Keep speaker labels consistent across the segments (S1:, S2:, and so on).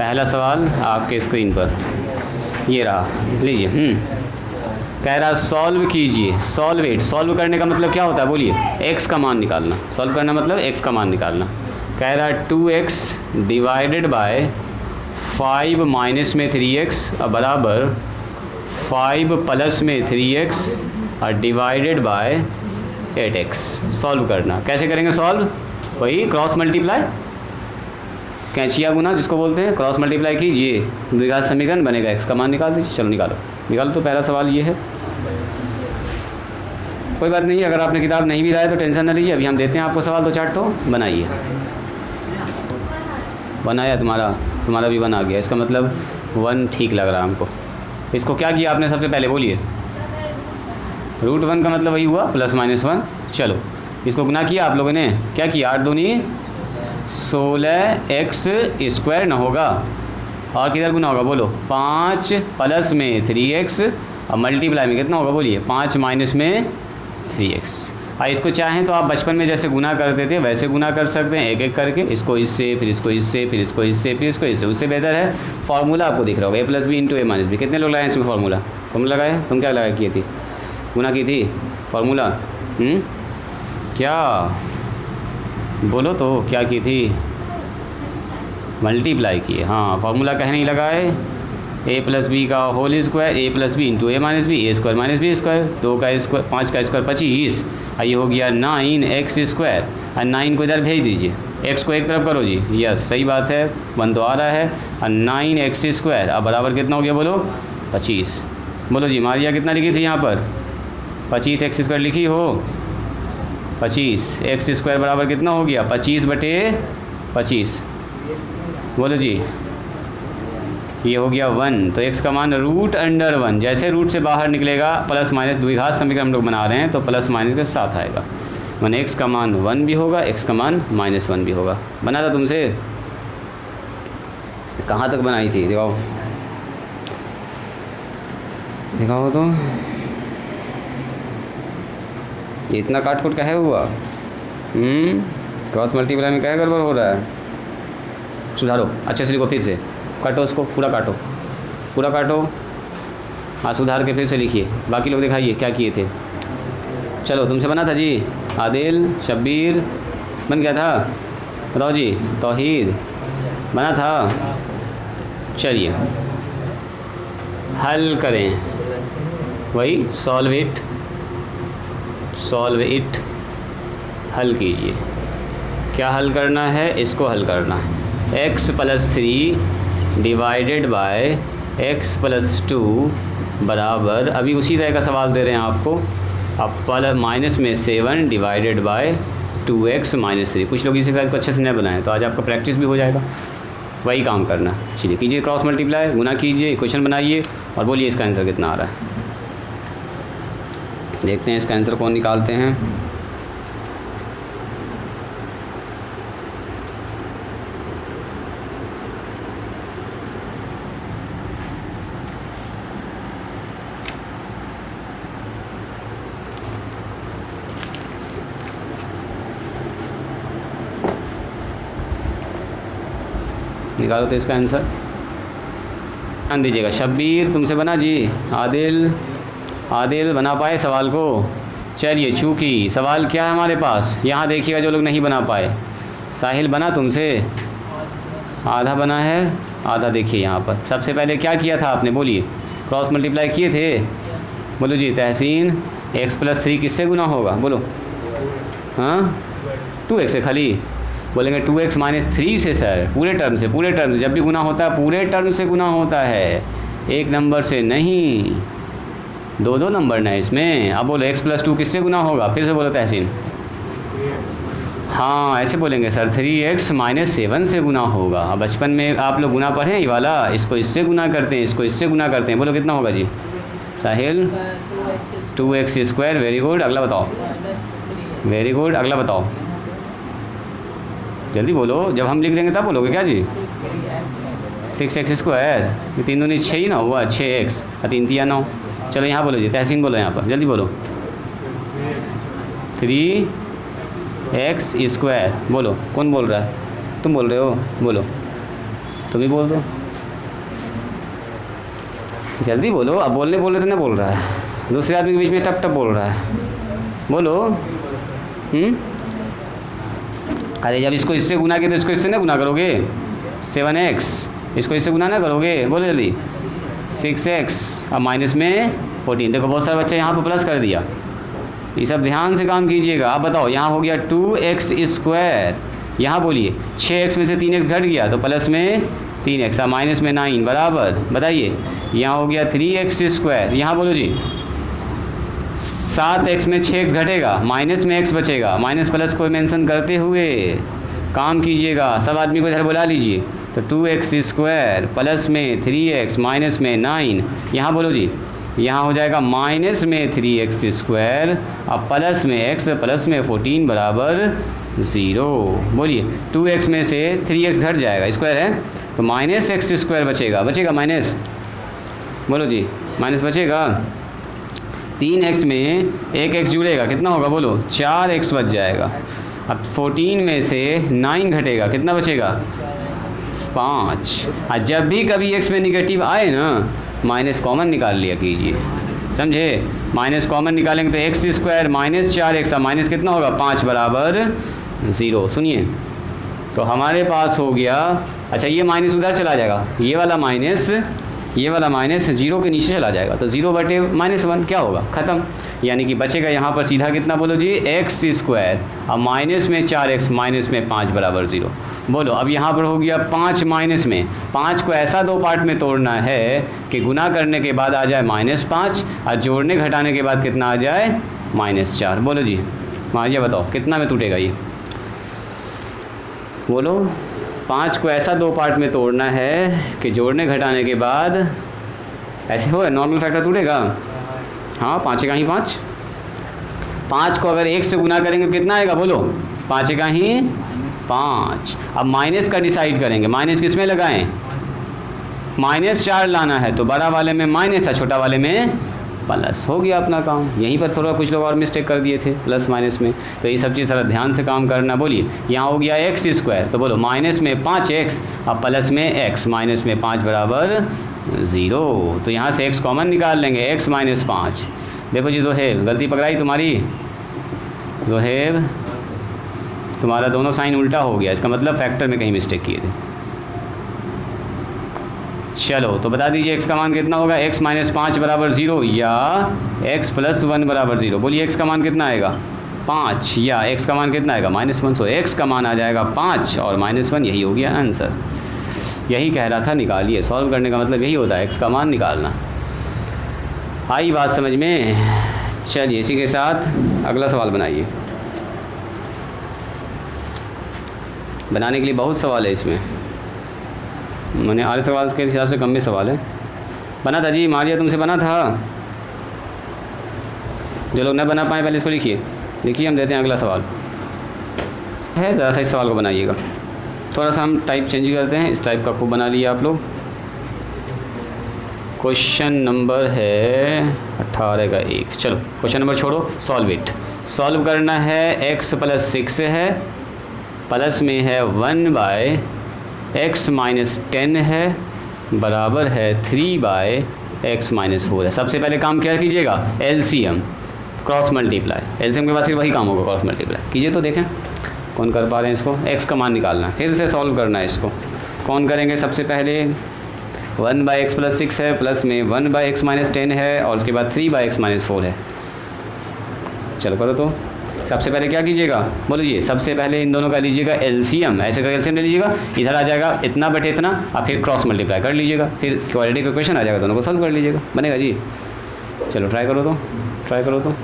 S1: पहला सवाल आपके स्क्रीन पर ये रहा, लीजिए। कह रहा सॉल्व कीजिए, सॉल्व इट। सॉल्व करने का मतलब क्या होता है बोलिए? एक्स का मान निकालना। सॉल्व करना मतलब एक्स का मान निकालना। कह रहा 2x डिवाइडेड बाय 5 माइनस में 3x बराबर 5 प्लस में 3x और डिवाइडेड बाय 8x। सॉल्व करना। कैसे करेंगे सॉल्व? वही क्रॉस मल्टीप्लाई, कैंचिया गुना जिसको बोलते हैं, क्रॉस मल्टीप्लाई कीजिए, द्विघात समीकरण बनेगा, एक्स का मान निकाल दीजिए। चलो निकालो निकालो। तो पहला सवाल ये है। कोई बात नहीं, अगर आपने किताब नहीं भी लाए तो टेंशन ना लीजिए, अभी हम देते हैं आपको सवाल। तो 4 तो बनाइए। बनाया? तुम्हारा भी बना गया। इसका मतलब 1 ठीक लग रहा है हमको। इसको क्या किया आपने सबसे पहले बोलिए? √1 का मतलब वही हुआ प्लस माइनस 1। चलो इसको गुना किया आप लोगों ने, क्या किया? 8 दूनी 16x² न होगा, और किधर गुना होगा बोलो? 5 प्लस में 3x और मल्टीप्लाई में कितना होगा बोलिए? 5 माइनस में 3x। और इसको चाहें तो आप बचपन में जैसे गुना करते थे वैसे गुना कर सकते हैं, एक एक करके, इसको इससे, फिर इसको इससे, फिर इसको इससे, फिर इसको इससे। उससे बेहतर है फार्मूला आपको दिख रहा होगा, a + b × a - b। कितने लोग लगाए इसमें फार्मूला? तुम लगाए? तुम क्या लगा किए थी? गुना की थी फार्मूला? क्या बोलो तो क्या की थी? मल्टीप्लाई किए। हाँ, फार्मूला कहीं नहीं लगाए। a + b का whole square, a + b × a - b, a² - b², 2 का स्क्वायर, 5 का स्क्वायर 25, और ये हो गया 9x²। और 9 को इधर भेज दीजिए, x को एक तरफ करो जी। यस सही बात है, 1 तो आ रहा है। और 9x²। अब बराबर कितना हो गया बोलो? 25। बोलो जी मारिया कितना लिखी थी यहाँ पर? 25x² लिखी हो? 25x² बराबर कितना हो गया? 25/25। बोलो जी, ये हो गया 1। तो x का मान √1। जैसे रूट से बाहर निकलेगा प्लस माइनस, द्विघात समीकरण हम लोग बना रहे हैं तो प्लस माइनस के साथ आएगा। मैंने x का मान 1 भी होगा, x का मान -1 भी होगा। बना था तुमसे? कहाँ तक बनाई थी? दिखाओ दिखाओ तो। इतना काट कुट कहे हुआ? क्रॉस मल्टीप्लाई में क्या गड़बड़ हो रहा है? सुधारो, अच्छे से लिखो, फिर से काटो, उसको पूरा काटो, पूरा काटो। हाँ, सुधार के फिर से लिखिए। बाकी लोग दिखाइए क्या किए थे। चलो तुमसे बना था जी? आदिल, शब्बीर बन गया था? बताओ जी। तौहीद बना था? चलिए हल करें। वही सॉल्व इट, हल कीजिए। क्या हल करना है? इसको हल करना है। x + 3 डिवाइडेड बाय x + 2 बराबर, अभी उसी तरह का सवाल दे रहे हैं आपको। अब -7 डिवाइडेड बाय 2x - 3। कुछ लोग इसी को अच्छे से नहीं बनाए, तो आज आपका प्रैक्टिस भी हो जाएगा। वही काम करना। चलिए कीजिए क्रॉस मल्टीप्लाई, गुना कीजिए, इक्वेशन बनाइए और बोलिए इसका आंसर कितना आ रहा है। देखते हैं इसका आंसर कौन निकालते हैं। निकालो तो इसका आंसर। ध्यान दीजिएगा। शब्बीर तुमसे बना जी? आदिल बना पाए सवाल को? चलिए, चूँकि सवाल क्या है हमारे पास, यहाँ देखिएगा जो लोग नहीं बना पाए। साहिल बना तुमसे? आधा बना है, आधा देखिए यहाँ पर। सबसे पहले क्या किया था आपने बोलिए? क्रॉस मल्टीप्लाई किए थे? बोलो जी। तहसीन, x + 3 किससे गुना होगा बोलो? हाँ, 2x से। खाली बोलेंगे 2x - 3 से सर, पूरे टर्म से। जब भी गुना होता है पूरे टर्म से गुना होता है, एक नंबर से नहीं। 2 नंबर ना इसमें। अब बोलो x + 2 किससे गुना होगा? फिर से बोलो तहसीन। हाँ, ऐसे बोलेंगे सर, 3x - 7 से गुना होगा। अब बचपन में आप लोग गुना पढ़े ये वाला, इसको इससे गुना करते हैं, इसको इससे गुना करते हैं। बोलो कितना होगा जी? साहिल 2x²। Very good. अगला बताओ। वेरी गुड, अगला बताओ। जल्दी बोलो, जब हम लिख देंगे तब बोलोगे क्या जी? 6x²। ये 3 दूनी 6 ही ना हुआ? 6x और 3 × 9। चलो यहाँ बोलो जी। तहसीन बोलो यहाँ पर, जल्दी बोलो। 3x² बोलो। कौन बोल रहा है? तुम बोल रहे हो? बोलो। तुम ही बोल दो, जल्दी बोलो। अब बोलने बोल रहे तो ना बोल रहा है, दूसरे आदमी के बीच में टप टप बोल रहा है, बोलो। अरे जब इसको इससे गुना के तो इसको इससे ना गुना करोगे, 7x, इसको इससे गुना ना करोगे, बोलो जल्दी। 6x अब माइनस में 14। देखो बहुत सारे बच्चे यहाँ पर प्लस कर दिया, ये सब ध्यान से काम कीजिएगा। आप बताओ, यहाँ हो गया 2x², यहाँ बोलिए 6x में से 3x घट गया तो प्लस में 3x, अब माइनस में 9 बराबर, बताइए। यहाँ हो गया 3x², यहाँ बोलो जी 7x में 6x घटेगा, माइनस में x बचेगा, माइनस प्लस को मेंशन करते हुए काम कीजिएगा। सब आदमी को इधर बुला लीजिए। तो 2x² प्लस में 3x माइनस में 9, यहाँ बोलो जी, यहाँ हो जाएगा माइनस में 3x², अब प्लस में x प्लस में 14 बराबर 0। बोलिए 2x में से 3x घट जाएगा, स्क्वायर है तो माइनस x² बचेगा, बचेगा माइनस, बोलो जी माइनस बचेगा। 3x में 1x जुड़ेगा, कितना होगा बोलो, 4x बच जाएगा। अब 14 में से 9 घटेगा, कितना बचेगा, 5। और जब भी कभी x में निगेटिव आए ना, माइनस कॉमन निकाल लिया कीजिए, समझे। माइनस कॉमन निकालेंगे तो x² माइनस 4x, अब माइनस कितना होगा, 5 बराबर 0। सुनिए, तो हमारे पास हो गया, अच्छा ये माइनस उधर चला जाएगा, ये वाला माइनस 0 के नीचे चला जाएगा, तो 0 बटे -1 क्या होगा, ख़त्म। यानी कि बचेगा यहाँ पर सीधा कितना बोलो जी, x², अब माइनस में 4x माइनस में 5 बराबर 0। बोलो अब यहाँ पर हो गया 5 माइनस में, 5 को ऐसा 2 पार्ट में तोड़ना है कि गुना करने के बाद आ जाए -5 और जोड़ने घटाने के बाद कितना आ जाए, -4। बोलो जी मारिया, बताओ कितना में टूटेगा ये, बोलो। 5 को ऐसा 2 पार्ट में तोड़ना है कि जोड़ने घटाने के बाद ऐसे हो, नॉर्मल फैक्टर टूटेगा। हाँ 5 का ही 5, 5 को अगर 1 से गुना करेंगे तो कितना आएगा, बोलो 5 का ही 5। अब माइनस का डिसाइड करेंगे, माइनस किस में लगाएं, -4 लाना है तो बड़ा वाले में माइनस है, छोटा वाले में प्लस, हो गया अपना काम। यहीं पर थोड़ा कुछ लोग और मिस्टेक कर दिए थे प्लस माइनस में, तो ये सब चीज़ सारा ध्यान से काम करना। बोलिए यहाँ हो गया x², तो बोलो माइनस में 5x अब प्लस में x, माइनस में 5 बराबर 0। तो यहाँ से x कॉमन निकाल लेंगे, x - 5। देखो जी जोहेब, गलती पकड़ाई तुम्हारी, जोहेब तुम्हारा दोनों साइन उल्टा हो गया, इसका मतलब फैक्टर में कहीं मिस्टेक किए थे। चलो तो बता दीजिए x का मान कितना होगा, x - 5 बराबर 0 या x + 1 बराबर 0। बोलिए x का मान कितना आएगा, 5, या x का मान कितना आएगा, -1। सो x का मान आ जाएगा 5 और -1, यही हो गया आंसर। यही कह रहा था, निकालिए। सॉल्व करने का मतलब यही होता है, x का मान निकालना। आई बात समझ में। चलिए इसी के साथ अगला सवाल बनाइए। बनाने के लिए बहुत सवाल है इसमें, मैंने आधे सवाल के हिसाब से कम में सवाल है। बना था जी, मारिया तुमसे बना था। जो लोग न बना पाए पहले इसको लिखिए, हम देते हैं अगला सवाल है। ज़रा सा इस सवाल को बनाइएगा, थोड़ा सा हम टाइप चेंज करते हैं। इस टाइप का खूब बना लिया आप लोग। क्वेश्चन नंबर है 18 का 1। चलो क्वेश्चन नंबर छोड़ो, सॉल्व इट। सॉल्व करना है, x + 6 है, प्लस में है 1/x - 10 है, बराबर है 3/x - 4 है। सबसे पहले काम क्या कीजिएगा, LCM क्रॉस मल्टीप्लाई। LCM के बाद फिर वही काम होगा, क्रॉस मल्टीप्लाई कीजिए। तो देखें कौन कर पा रहे हैं इसको। x का मान निकालना है, फिर से सॉल्व करना है इसको। कौन करेंगे, सबसे पहले 1/x + 6 है, प्लस में 1/x - 10 है और उसके बाद 3/x - 4 है। चलो करो। तो सबसे पहले क्या कीजिएगा, बोलिए। सबसे पहले इन दोनों का लीजिएगा LCM, ऐसे करके LCM ले लीजिएगा। इधर आ जाएगा इतना बटे इतना, और फिर क्रॉस मल्टीप्लाई कर लीजिएगा, फिर क्वाड्रेटिक इक्वेशन आ जाएगा, दोनों को सॉल्व कर लीजिएगा, बनेगा जी। चलो ट्राई करो तो।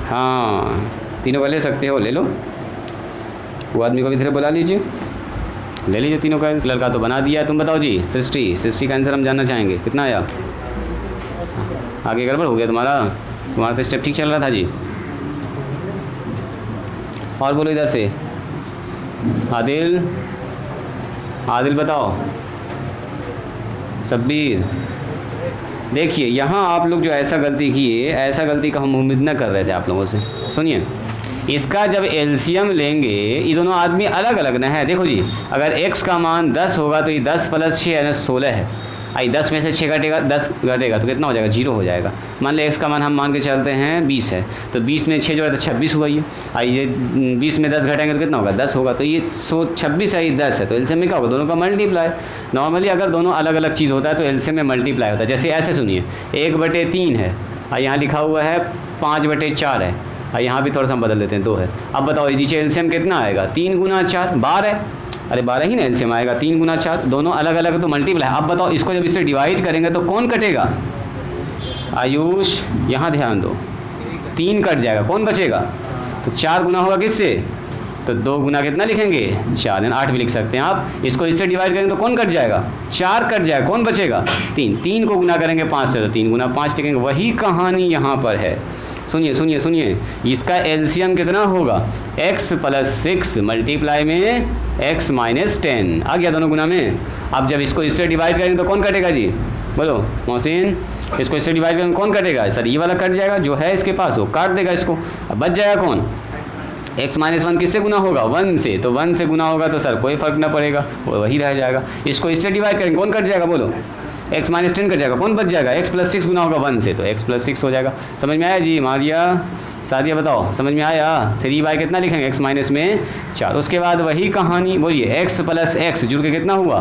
S1: हाँ तीनों का ले सकते हो, ले लो। वो आदमी को भी धीरे बुला लीजिए, ले लीजिए तीनों का। लड़का तो बना दिया है, तुम बताओ जी। 60 का आंसर हम जानना चाहेंगे, कितना आया। आगे गड़बड़ हो गया तुम्हारा तो स्टेप ठीक चल रहा था जी। और बोलो इधर से, आदिल बताओ। सब्बीर, देखिए यहाँ आप लोग जो ऐसा गलती किए, ऐसा गलती का हम उम्मीद न कर रहे थे आप लोगों से। सुनिए इसका जब एलसीएम लेंगे, ये दोनों आदमी अलग अलग ना है। देखो जी, अगर x का मान 10 होगा तो ये 10 + 6 यानी 16 है। आई 10 में से 6 घटेगा, 10 घटेगा तो कितना हो जाएगा? 0 हो जाएगा। मान लें x का मान हम मान के चलते हैं 20 है, तो 20 में 6 जोड़ा तो 26 हुआ ये। आइए 20 में 10 घटेंगे तो कितना होगा? 10 होगा। तो ये 26 है, ये 10 है, तो एलसीएम में क्या होगा? दोनों का मल्टीप्लाई। नॉर्मली अगर दोनों अलग अलग चीज़ होता है तो एलसीएम में मल्टीप्लाई होता है। जैसे ऐसे सुनिए, 1/3 है और यहाँ लिखा हुआ है 5/4 है, और यहाँ भी थोड़ा सा हम बदल देते हैं 2 है। अब बताओ नीचे एलसीएम कितना आएगा? 3 × 4 12। अरे 12 ही ना एलसीएम आएगा, 3 × 4, दोनों अलग अलग तो मल्टीप्लाई। अब बताओ इसको जब इससे डिवाइड करेंगे तो कौन कटेगा? आयुष यहाँ ध्यान दो, 3 कट जाएगा, कौन बचेगा? तो 4 गुना होगा किससे? तो 2 गुना कितना लिखेंगे? 4, यानी 8 भी लिख सकते हैं आप। इसको इससे डिवाइड करेंगे तो कौन कट जाएगा? 4 कट जाएगा, कौन बचेगा? 3। 3 को गुना करेंगे 5 से तो 3 × 5 लिखेंगे। वही कहानी यहाँ पर है। सुनिए सुनिए सुनिए, इसका एलसीएम कितना होगा? x + 6 मल्टीप्लाई में x - 10 आ गया दोनों गुना में। अब जब इसको इससे डिवाइड करेंगे तो कौन कटेगा जी? बोलो मोहसिन, इसको इससे डिवाइड करेंगे कौन कटेगा? सर ये वाला कट जाएगा, जो है इसके पास वो काट देगा इसको। अब बच जाएगा कौन? x - 1 किससे गुना होगा? 1 से। तो 1 से गुना होगा तो सर कोई फ़र्क ना पड़ेगा, वो वही रह जाएगा। इसको इससे डिवाइड करेंगे कौन कट जाएगा? बोलो x - 10 कट जाएगा, कौन बच जाएगा? x + 6 गुना होगा 1 से, तो x + 6 हो जाएगा। समझ में आया जी? मारिया सादिया बताओ, समझ में आया? 3 कितना लिखेंगे? x - 4। उसके बाद वही कहानी, बोलिए x + x जुड़ के कितना हुआ?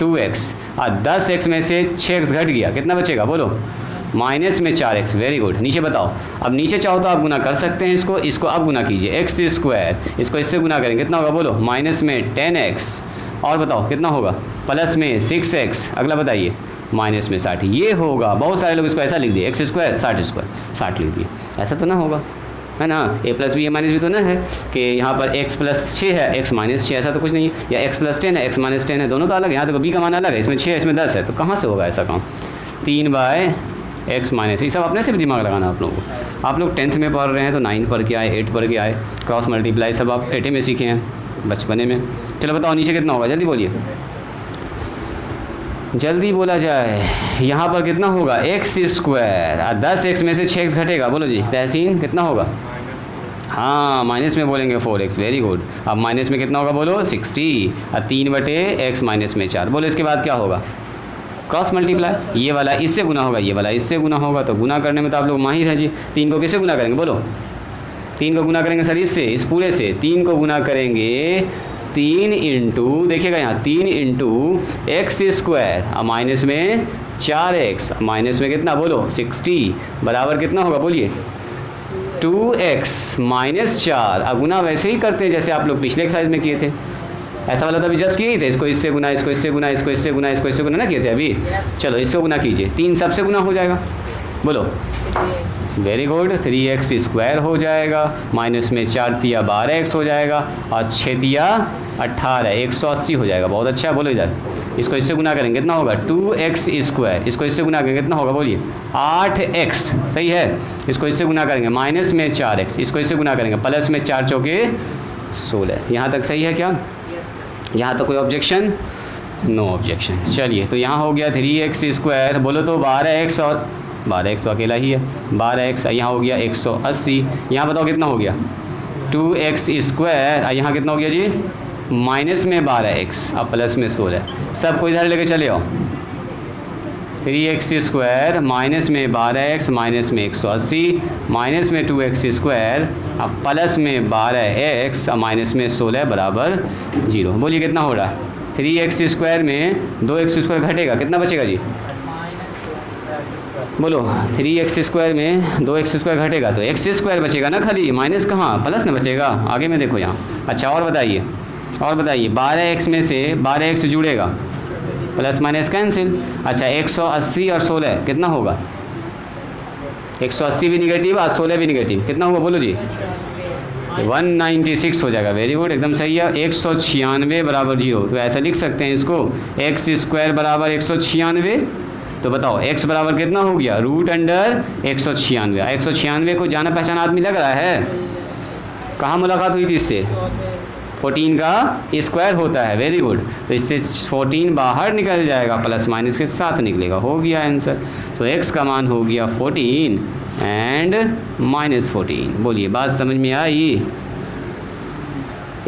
S1: 2x। और 10x में से 6x घट गया, कितना बचेगा? बोलो -4x। Very good. नीचे बताओ। अब नीचे चाहो तो आप गुना कर सकते हैं इसको अब गुना कीजिए। x², इसको इससे गुना करेंगे कितना होगा? बोलो -10x। और बताओ कितना होगा? +6x। अगला बताइए -60। ये होगा। बहुत सारे लोग इसको ऐसा लिख दिए, x² 60 लिख दिए। ऐसा तो ना होगा, है ना? a + b a - b तो ना है कि यहाँ पर x + 6 है, x - 6, ऐसा तो कुछ नहीं है। या x + 10 है, x - 10 है, दोनों तो अलग है। यहाँ तो b का मान अलग है, इसमें 6 है, इसमें 10 है, तो कहाँ से होगा ऐसा काम? 3/x - ये सब अपने से भी दिमाग लगाना आप लोगों को। आप लोग 10th में पढ़ रहे हैं तो 9 पढ़ के आए, 8 पढ़ के आए। क्रॉस मल्टीप्लाई सब आप 8 में सीखे हैं, बचपने में। चलो बताओ नीचे कितना होगा? जल्दी बोलिए, जल्दी बोला जाए। यहाँ पर कितना होगा? x²। और 10x में से 6x घटेगा। बोलो जी तहसीन, कितना होगा? हाँ, माइनस में बोलेंगे 4x। Very good. अब माइनस में कितना होगा? बोलो 60। और 3/x - 4। बोलो इसके बाद क्या होगा? Cross multiply. ये वाला इससे गुना होगा, ये वाला इससे गुना होगा। तो गुना करने में तो आप लोग माहिर हैं जी। 3 को किससे गुना करेंगे? बोलो 3 को गुना करेंगे सर इससे, इस पूरे से। 3 को गुना करेंगे 3 × देखिएगा यहाँ 3 × x² और माइनस में 4x, माइनस में कितना? बोलो 60 बराबर कितना होगा? बोलिए 2x - 4। अब गुना वैसे ही करते हैं जैसे आप लोग पिछले एक्सरसाइज में किए थे। ऐसा वाला तो अभी जस्ट किए ही थे। इसको इससे गुना, इसको इससे गुना, इसको इससे गुना, इसको इससे गुना ना किए थे अभी। चलो इससे गुना कीजिए, 3 सबसे गुना हो जाएगा। बोलो वेरी गुड। 3x² हो जाएगा, माइनस में 4 तिया 12x हो जाएगा, और 6 तिया 18, 180 हो जाएगा। बहुत अच्छा। बोलो इधर इसको इससे गुना करेंगे कितना होगा? 2x²। इसको इससे गुना करेंगे कितना होगा? बोलिए 8x। सही है। इसको इससे गुना करेंगे माइनस में 4x, इसको इससे गुना करेंगे प्लस में 4 चौके 16। यहाँ तक सही है क्या? यहाँ तक कोई ऑब्जेक्शन? No objection. चलिए तो यहाँ हो गया 3x²। बोलो तो 12x, और 12x तो अकेला ही है, 12x। यहाँ हो गया 180। यहाँ बताओ कितना हो गया? 2x²। यहाँ कितना हो गया जी? माइनस में 12x और प्लस में 16। सबको इधर लेके चले आओ। 3x² माइनस में 12x माइनस में 180 माइनस में 2x² अब प्लस में 12x और माइनस में 16 बराबर 0। बोलिए कितना हो रहा है? 3x² में 2x² घटेगा, कितना बचेगा जी? बोलो 3x² में 2x² घटेगा तो x² बचेगा ना, खाली माइनस कहाँ, प्लस ना बचेगा। आगे में देखो यहाँ। अच्छा और बताइए 12x में से 12x जुड़ेगा, प्लस माइनस कैंसिल। अच्छा 180 और 16 कितना होगा? 180 भी निगेटिव और 16 भी निगेटिव, कितना होगा बोलो जी? 196 हो जाएगा। वेरी गुड, एकदम सही है। 196 बराबर 0। तो ऐसा लिख सकते हैं इसको, x² बराबर 196। तो बताओ x बराबर कितना हो गया? √196। 196 को जाना पहचाना आदमी लग रहा है। कहाँ मुलाकात हुई थी इससे? 14 का स्क्वायर होता है। Very good. तो इससे 14 बाहर निकल जाएगा, प्लस माइनस के साथ निकलेगा। हो गया आंसर। तो x का मान हो गया 14 एंड -14। बोलिए बात समझ में आई?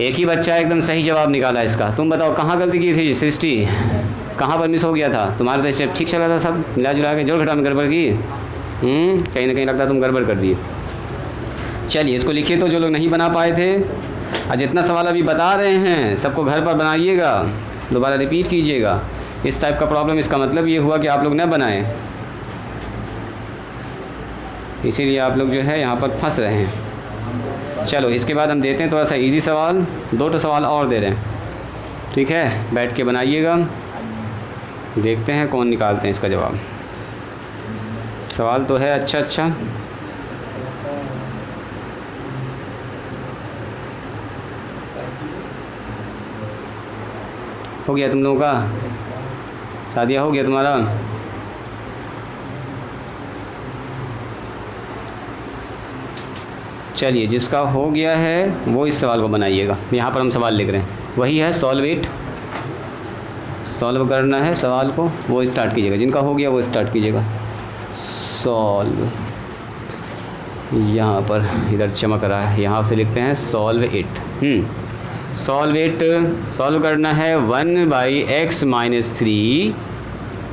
S1: एक ही बच्चा एकदम सही जवाब निकाला इसका। तुम बताओ कहाँ गलती की थी सृष्टि? कहाँ पर मिस हो गया था? तुम्हारा तो स्टेप ठीक चल रहा था, सब मिला जुला के, जोड़ घटा में गड़बड़ की। कहीं ना कहीं लगता तुम गड़बड़ कर दिए। चलिए इसको लिखिए तो जो लोग नहीं बना पाए थे। और जितना सवाल अभी बता रहे हैं सबको घर पर बनाइएगा, दोबारा रिपीट कीजिएगा। इस टाइप का प्रॉब्लम, इसका मतलब ये हुआ कि आप लोग न बनाएं, इसीलिए आप लोग जो है यहाँ पर फंस रहे हैं। चलो इसके बाद हम देते हैं थोड़ा सा इजी सवाल, 2 सवाल और दे रहे हैं, ठीक है? बैठ के बनाइएगा, देखते हैं कौन निकालते हैं इसका जवाब। सवाल तो है अच्छा। हो गया तुम लोगों का? शादिया हो गया तुम्हारा? चलिए जिसका हो गया है वो इस सवाल को बनाइएगा। यहाँ पर हम सवाल लिख रहे हैं, वही है सॉल्व इट। सॉल्व करना है सवाल को, वो स्टार्ट कीजिएगा। जिनका हो गया वो स्टार्ट कीजिएगा। सॉल्व, यहाँ पर इधर चमक रहा है, यहाँ से लिखते हैं solve it. Solve it, solve करना है 1/x - 3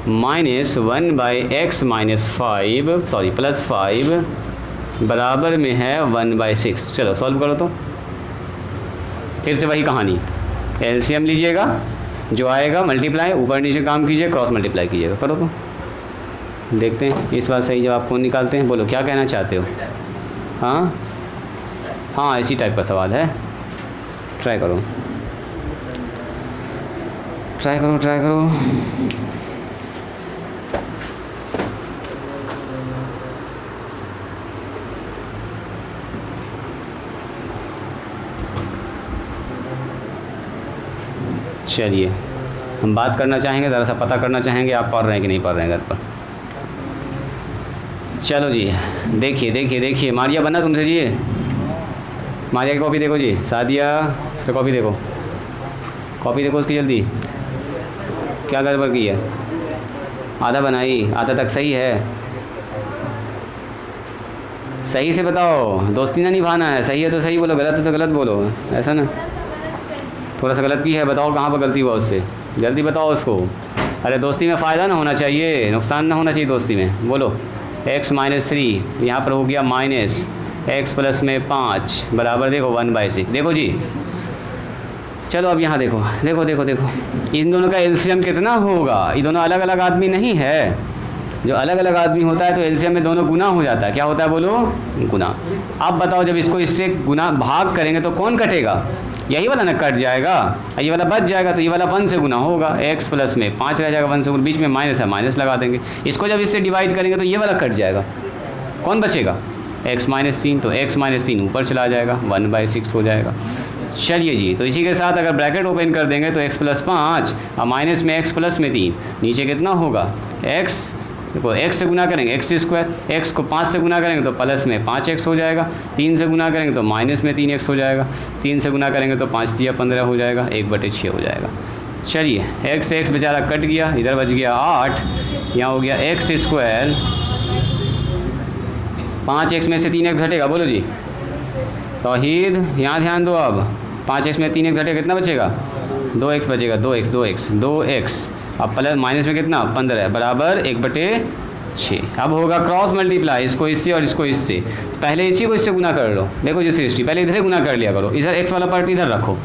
S1: - 1/x - 5 सॉरी +5 बराबर में है 1/6। चलो सॉल्व करो तो। फिर से वही कहानी, एलसीएम लीजिएगा, जो आएगा मल्टीप्लाई, ऊपर नीचे काम कीजिए, क्रॉस मल्टीप्लाई कीजिएगा। करो तो देखते हैं इस बार सही जवाब कौन निकालते हैं। बोलो क्या कहना चाहते हो? हाँ इसी टाइप का सवाल है, ट्राई करो। चलिए हम बात करना चाहेंगे, ज़रा सा पता करना चाहेंगे आप पढ़ रहे हैं कि नहीं पढ़ रहे हैं घर पर। चलो जी देखिए मारिया बना तुमसे जी, मारिया की कॉपी देखो जी। सादिया उसका कॉपी देखो उसकी जल्दी। क्या गड़बड़ की है? आधा बनाई, आधा तक सही है। सही से बताओ, दोस्ती ना निभाना है। सही है तो सही बोलो, गलत है तो गलत बोलो, ऐसा ना। थोड़ा सा गलत की है, बताओ कहाँ पर गलती हुआ उससे, जल्दी बताओ उसको। अरे दोस्ती में फ़ायदा ना होना चाहिए, नुकसान ना होना चाहिए दोस्ती में। बोलो x - 3, यहाँ पर हो गया -x + में 5 बराबर देखो 1/6। देखो जी, चलो अब यहाँ देखो, इन दोनों का एलसीएम कितना होगा? ये दोनों अलग अलग आदमी नहीं है। जो अलग अलग आदमी होता है तो एलसीएम में दोनों गुना हो जाता है। क्या होता है बोलो? गुना। अब बताओ जब इसको इससे गुना भाग करेंगे तो कौन कटेगा? यही वाला ना कट जाएगा, ये वाला बच जाएगा, तो ये वाला 1 से गुना होगा। x + में 5 रह जाएगा, 1 से बीच में माइनस है, माइनस लगा देंगे। इसको जब इससे डिवाइड करेंगे तो ये वाला कट जाएगा, कौन बचेगा? x - 3, तो x - 3 ऊपर चला जाएगा, 1/6 हो जाएगा। चलिए जी, तो इसी के साथ अगर ब्रैकेट ओपन कर देंगे तो x + 5 और माइनस में x + में 3, नीचे कितना होगा? x देखो, x से गुना करेंगे x², x को 5 से गुना करेंगे तो प्लस में 5x हो जाएगा, 3 से गुना करेंगे तो माइनस में 3x हो जाएगा, 3 से गुना करेंगे तो 5 × 15 हो जाएगा, 1/6 हो जाएगा। चलिए x से x बेचारा कट गया, इधर बच गया 8, यहाँ हो गया x²। 5x में से 3x घटेगा, बोलो जी तौहीद, यहाँ ध्यान दो। अब 5x में 3x घटेगा, कितना बचेगा? 2x बचेगा, 2x। अब प्लस माइनस में कितना? 15 बराबर 1/6। अब होगा क्रॉस मल्टीप्लाई, इसको इससे और इसको इससे। पहले इसी को इससे गुना कर लो। देखो जैसे हिस्ट्री, पहले इधर गुना कर लिया करो, इधर x वाला पार्ट इधर रखो।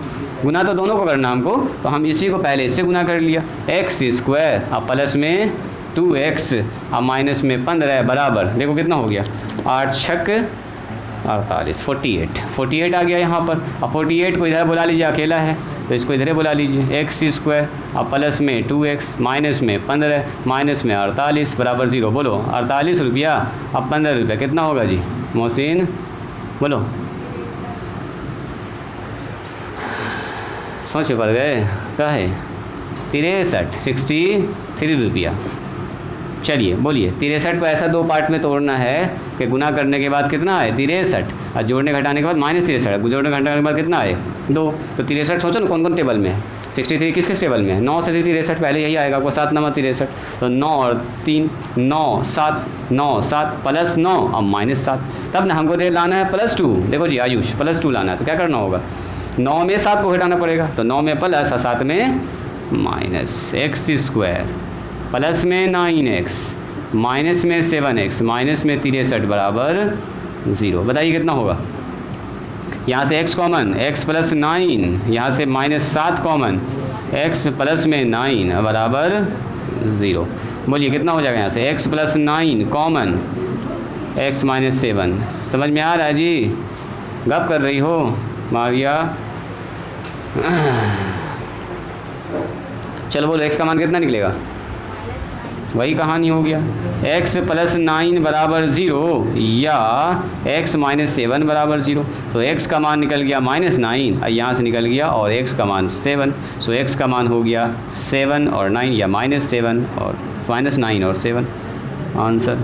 S1: गुना तो दोनों को करना हमको, तो हम इसी को पहले इससे गुना कर लिया, x²। अब प्लस में 2x अब माइनस में 15 बराबर देखो कितना हो गया? 8 × 6 = 48। 48 आ गया यहाँ पर। अब 48 को इधर बुला लीजिए, अकेला है तो इसको इधर बुला लीजिए, x²। अब प्लस में 2x माइनस में 15 माइनस में 48 बराबर 0। बोलो 48 रुपया। अब 15 रुपया कितना होगा जी मोहसिन? बोलो, सोच पड़ गए? क्या है? 63 रुपया। चलिए बोलिए, 63 को ऐसा 2 पार्ट में तोड़ना है कि गुना करने के बाद कितना आए 63, और जोड़ने घटाने के बाद -63, जोड़ने घटाने के बाद कितना आए 2। तो 63 सोचो ना कौन कौन टेबल में है, 63 किस किस टेबल में है, 9 से 63 पहले यही आएगा आपको, 7 नंबर 63, तो 9 और 3 9 7 9 7 प्लस 9 और -7, तब ना हमको दे लाना है +2। देखो जी आयुष +2 लाना है, तो क्या करना होगा, 9 में 7 को घटाना पड़ेगा, तो 9 में प्लस और 7 में माइनस, x² प्लस में 9x माइनस में 7x माइनस में 63 बराबर 0। बताइए कितना होगा, यहाँ से x कॉमन, x + 9, यहाँ से -7 कॉमन, x प्लस में 9 बराबर 0। बोलिए कितना हो जाएगा, यहाँ से x + 9 कॉमन, x - 7। समझ में आ रहा है जी, गप कर रही हो मारिया। चलो बोलो x का मान कितना निकलेगा, वही कहानी हो गया, x + 9 बराबर 0 या x - 7 बराबर 0। सो x का मान निकल गया -9 और यहाँ से निकल गया और x का मान 7। सो x का मान हो गया 7 और 9 या -7 और -9 और 7 आंसर।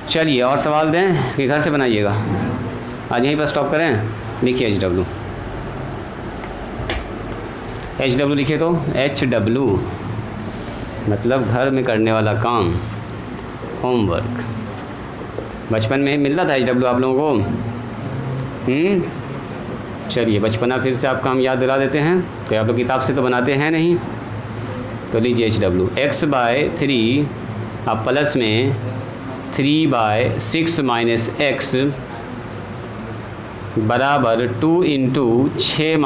S1: चलिए और सवाल दें कि घर से बनाइएगा, आज यहीं पर स्टॉप करें। लिखिए HW लिखिए, तो HW मतलब घर में करने वाला काम, होमवर्क। बचपन में मिलता था HW आप लोगों को, चलिए बचपना फिर से आपका हम याद दिला देते हैं, तो आप लोग किताब से तो बनाते हैं नहीं। तो लीजिए HW, x/3 अब प्लस में 3/6 - x बराबर 2 × 6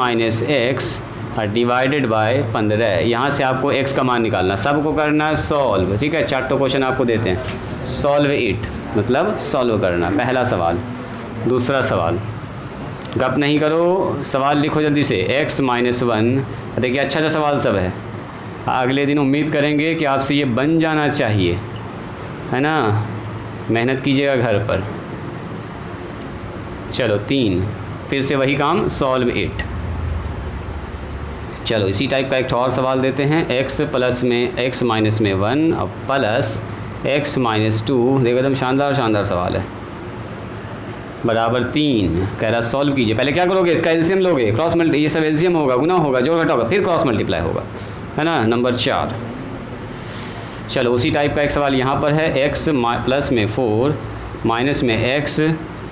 S1: - x डिवाइडेड बाय 15। यहाँ से आपको x का मान निकालना, सबको करना है सॉल्व, ठीक है। 4 क्वेश्चन आपको देते हैं, सॉल्व इट मतलब सॉल्व करना। पहला सवाल, दूसरा सवाल, गप नहीं करो, सवाल लिखो जल्दी से। x - 1, देखिए अच्छा सवाल सब है, अगले दिन उम्मीद करेंगे कि आपसे ये बन जाना चाहिए, है ना, मेहनत कीजिएगा घर पर। चलो 3, फिर से वही काम, सॉल्व इट। चलो इसी टाइप का एक और सवाल देते हैं, x प्लस में x माइनस में 1 और प्लस x - 2, देखो एकदम शानदार सवाल है, बराबर 3। कह रहा सॉल्व कीजिए। पहले क्या करोगे, इसका एलसीएम लोगे, क्रॉस मल्टी, ये सब एलसीएम होगा, गुना होगा, जोड़ घटा होगा, फिर क्रॉस मल्टीप्लाई होगा, है ना। नंबर 4। चलो उसी टाइप का एक सवाल यहाँ पर है, x प्लस में 4 माइनस में x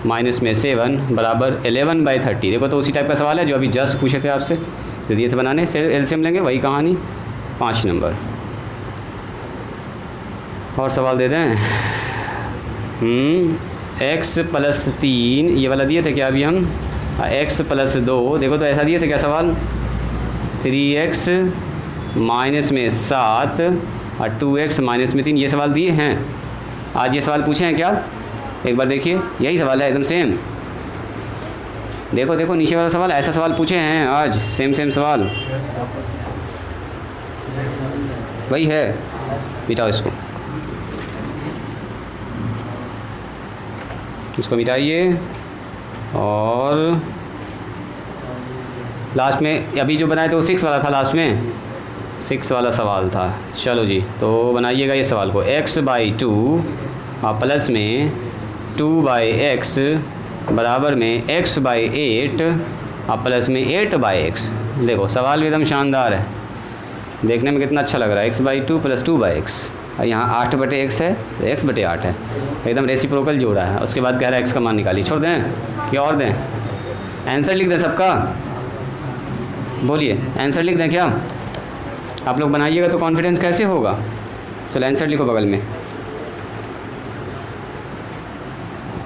S1: माइनस में 7 बराबर 11/30। देखो तो उसी टाइप का सवाल है जो अभी जस्ट पूछे थे आपसे, तो दिए थे बनाने से एलसीएम लेंगे, वही कहानी। 5 नंबर और सवाल दे दें। x + 3 ये वाला दिए थे क्या अभी हम, x + 2, देखो तो ऐसा दिए थे क्या सवाल, 3x माइनस में 7 और 2x माइनस में 3, ये सवाल दिए हैं। आज ये सवाल पूछे हैं क्या, एक बार देखिए, यही सवाल है एकदम सेम। देखो नीचे वाला सवाल, ऐसा सवाल पूछे हैं आज, सेम सवाल वही है। मिटाओ इसको मिटाइए, और लास्ट में अभी जो बनाए थे वो 6 वाला था, लास्ट में 6 वाला सवाल था। चलो जी, तो बनाइएगा ये सवाल को, x/2 और प्लस में 2/x बराबर में x/8 और प्लस में 8/x। देखो सवाल भी एकदम शानदार है, देखने में कितना अच्छा लग रहा है, x/2 + 2/x, और यहाँ 8/x है, x/8 है, एकदम रेसिप्रोकल जोड़ा है। उसके बाद कह रहा है x का मान निकालिए। छोड़ दें क्या और दें, आंसर लिख दें सबका, बोलिए आंसर लिख दें क्या, आप लोग बनाइएगा तो कॉन्फिडेंस कैसे होगा। चलो आंसर लिखो बगल में,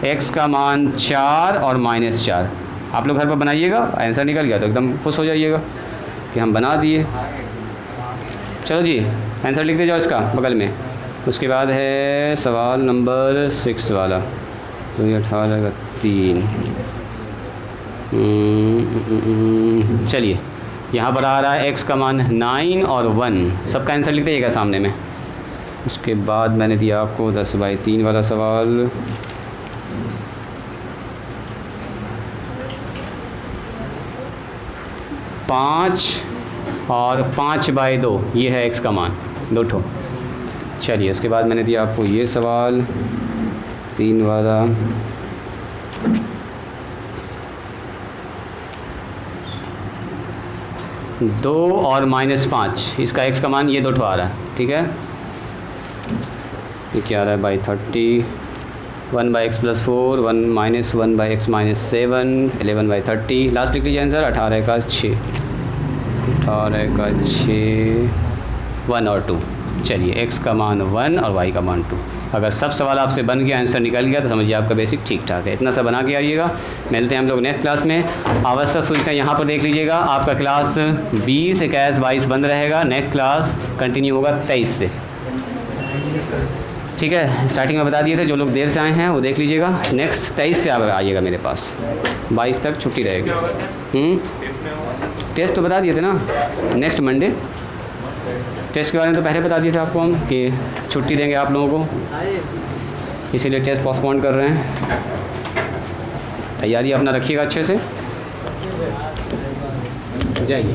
S1: x का मान 4 और -4। आप लोग घर पर बनाइएगा, आंसर निकल गया तो एकदम खुश हो जाइएगा कि हम बना दिए। चलो जी आंसर लिख दे जाओ इसका बगल में। उसके बाद है सवाल नंबर 6 वाला, 18 का 3। चलिए यहाँ पर आ रहा है x का मान 9 और 1, सबका आंसर लिख दीजिएगा सामने में। उसके बाद मैंने दिया आपको 10/3 वाला सवाल, और 5/2, ये है x का मान, 2 ठो। चलिए उसके बाद मैंने दिया आपको ये सवाल 3 वाला। दो और -5 इसका x का मान ये 2 ठो आ रहा है, ठीक है। ये क्या आ रहा है बाई 30, 1/x+4, 1-1/x-7, 11/30। लास्ट लिख लीजिए आंसर 18 का 6, 18 का 6, 1 और 2। चलिए x का मान 1 और y का मान 2। अगर सब सवाल आपसे बन गया, आंसर निकल गया, तो समझिए आपका बेसिक ठीक ठाक है। इतना सा बना के आइएगा। मिलते हैं हम लोग नेक्स्ट क्लास में। आवश्यक सूचना यहाँ पर देख लीजिएगा। आपका क्लास 20, 21, 22 बंद रहेगा। नेक्स्ट क्लास कंटिन्यू होगा 23 से, ठीक है। स्टार्टिंग में बता दिए थे, जो लोग देर से आए हैं वो देख लीजिएगा। नेक्स्ट 23 से आप आइएगा मेरे पास, 22 तक छुट्टी रहेगी। टेस्ट तो बता दिए थे ना, नेक्स्ट मंडे। टेस्ट के बारे में तो पहले बता दिए थे आपको हम कि छुट्टी देंगे आप लोगों को, इसीलिए टेस्ट पोस्टपोन कर रहे हैं। तैयारी अपना रखिएगा अच्छे से, जाइए।